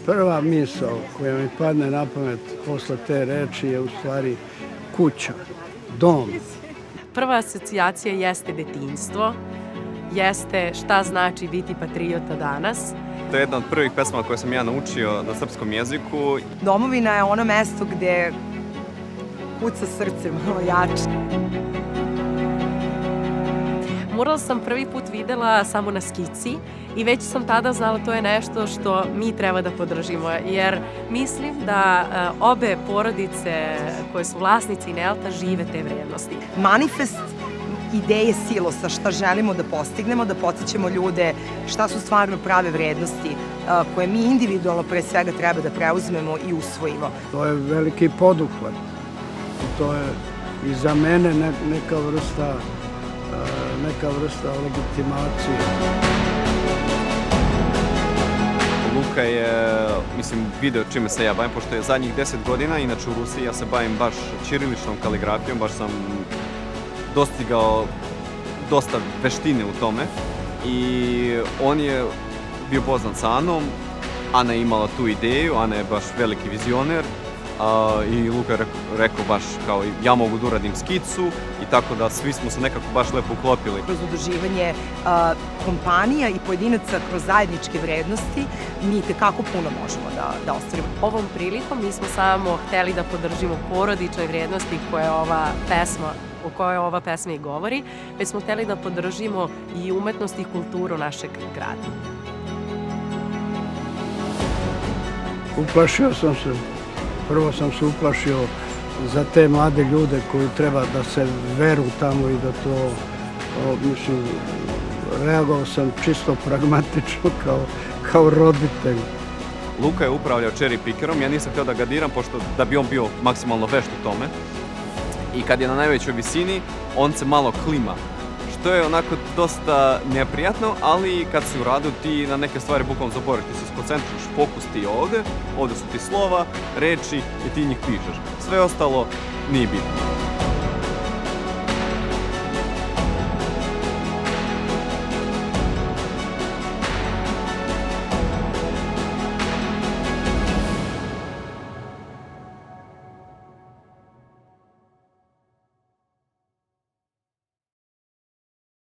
Prva misao koja mi padne na pamet posle te reči je u stvari kuća, dom. Prva asocijacija jeste detinjstvo, jeste šta znači biti patriota danas. To je jedna od prvih pesama koje sam ja naučio na srpskom jeziku. Domovina je ono mesto gde kuca srce malo jače. Mural sam prvi put videla samo na skici i već sam tada znala to je nešto što mi treba da podržimo, jer mislim da obe porodice koje su vlasnici Nelta žive te vrednosti. Manifest ideje Silosa, šta želimo da postignemo, da podsjećamo ljude šta su stvarno prave vrednosti koje mi individualno pre svega treba da preuzmemo i usvojimo. To je veliki poduhvat. To je i za mene neka vrsta legitimacije. Luka je, video čime se ja bavim, pošto je zadnjih 10 godina, inače u Rusiji ja se bavim baš ćiriličnom kaligrafijom, baš sam dostigao dosta veštine u tome i on je bio poznat sa Anom, Ana je imala tu ideju, Ana je baš veliki vizioner i Luka je rekao baš kao ja mogu da uradim skicu i tako da svi smo se nekako baš lepo uklopili. Kroz udruživanje kompanija i pojedinaca kroz zajedničke vrednosti mi tekako puno možemo da ostvarimo. Ovom prilikom mi smo samo hteli da podržimo porodične vrednosti o kojoj ova pesma i govori, već smo hteli da podržimo i umetnost i kulturu našeg grada. Uplašio sam se. Prvo sam se uplašio za te mlade ljude koji treba da se veru tamo i da to, reagovao sam čisto pragmatično kao roditelj. Luka je upravljao cherry pickerom, ja nisam htio da ga diram, pošto da bi on bio maksimalno vešt u tome. I kad je na najvećoj visini, on se malo klima, što je onako dosta neprijatno, ali kad si u radu ti na neke stvari bukvalno zaboraviš, ti se skoncentriš, fokus ti je ovde su ti slova, reči i ti njih pišeš. Sve ostalo nije bitno.